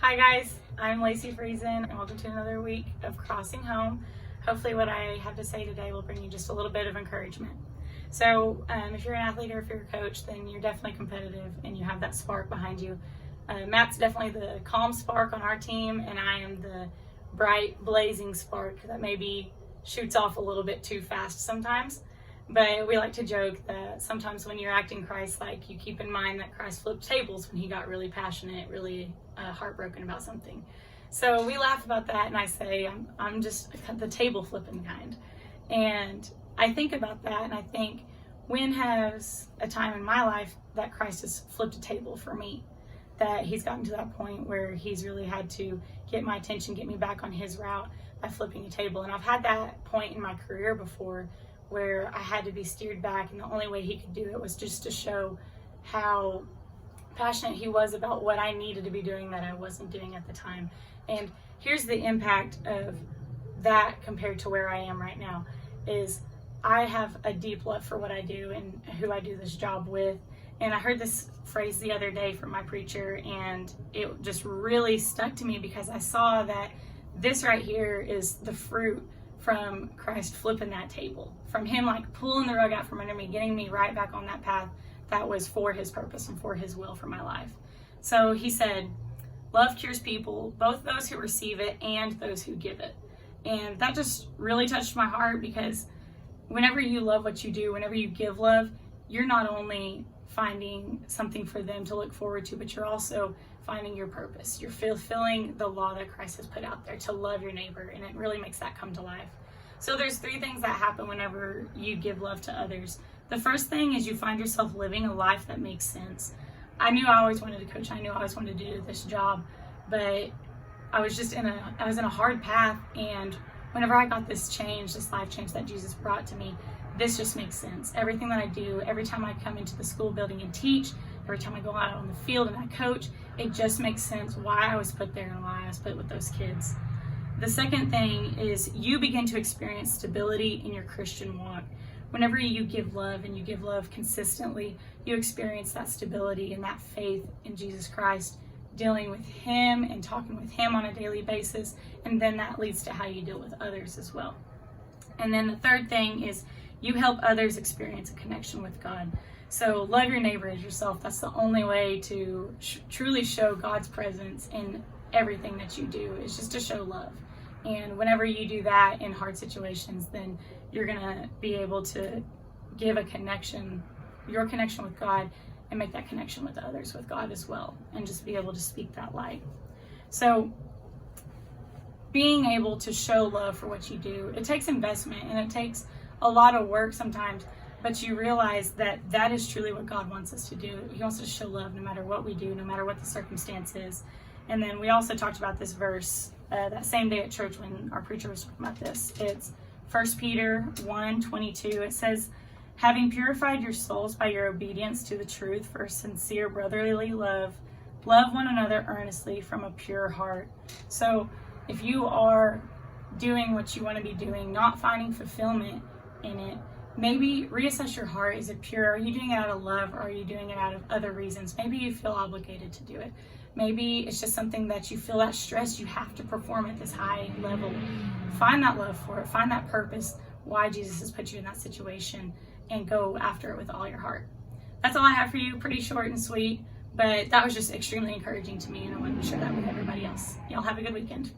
Hi guys, I'm Lacey Friesen and welcome to another week of Crossing Home. Hopefully what I have to say today will bring you just a little bit of encouragement. So if you're an athlete or if you're a coach, then you're definitely competitive and you have that spark behind you. Matt's definitely the calm spark on our team, and I am the bright, blazing spark that maybe shoots off a little bit too fast sometimes. But we like to joke that sometimes when you're acting Christ-like, you keep in mind that Christ flipped tables when he got really passionate, really heartbroken about something. So we laugh about that, and I say I'm just the table flipping kind. And I think about that, and I think, when has a time in my life that Christ has flipped a table for me? That he's gotten to that point where he's really had to get my attention, get me back on his route by flipping a table. And I've had that point in my career before where I had to be steered back, and the only way he could do it was just to show how passionate he was about what I needed to be doing that I wasn't doing at the time. And here's the impact of that compared to where I am right now, is I have a deep love for what I do and who I do this job with. And I heard this phrase the other day from my preacher, and it just really stuck to me because I saw that this right here is the fruit from Christ flipping that table, from him like pulling the rug out from under me, getting me right back on that path that was for his purpose and for his will for my life. So he said, love cures people, both those who receive it and those who give it. And that just really touched my heart, because whenever you love what you do, whenever you give love, you're not only finding something for them to look forward to, but you're also finding your purpose. You're fulfilling the law that Christ has put out there to love your neighbor, and it really makes that come to life. So there's 3 things that happen whenever you give love to others. The first thing is you find yourself living a life that makes sense. I knew I always wanted to coach. I knew I always wanted to do this job, but I was in a hard path, and whenever I got this life change that Jesus brought to me, this just makes sense. Everything that I do, every time I come into the school building and teach, every time I go out on the field and I coach, it just makes sense why I was put there and why I was put with those kids. The second thing is you begin to experience stability in your Christian walk. Whenever you give love and you give love consistently, you experience that stability and that faith in Jesus Christ, dealing with him and talking with him on a daily basis, and then that leads to how you deal with others as well. And then the third thing is you help others experience a connection with God. So love your neighbor as yourself. That's the only way to truly show God's presence in everything that you do, is just to show love. And whenever you do that in hard situations, then you're going to be able to give a connection, your connection with God, and make that connection with others with God as well, and just be able to speak that light. So being able to show love for what you do, it takes investment and it takes a lot of work sometimes, but you realize that that is truly what God wants us to do. He wants us to show love no matter what we do, no matter what the circumstance is. And then we also talked about this verse that same day at church when our preacher was talking about this. It's 1 Peter 1:22. It says, having purified your souls by your obedience to the truth for sincere brotherly love, love one another earnestly from a pure heart. So if you are doing what you want to be doing, not finding fulfillment in it, maybe reassess your heart. Is it pure? Are you doing it out of love, or are you doing it out of other reasons? Maybe you feel obligated to do it. Maybe it's just something that you feel that stress you have to perform at this high level. Find that love for it. Find that purpose, why Jesus has put you in that situation, and go after it with all your heart. That's all I have for you. Pretty short and sweet, but that was just extremely encouraging to me, and I wanted to share that with everybody else. Y'all have a good weekend.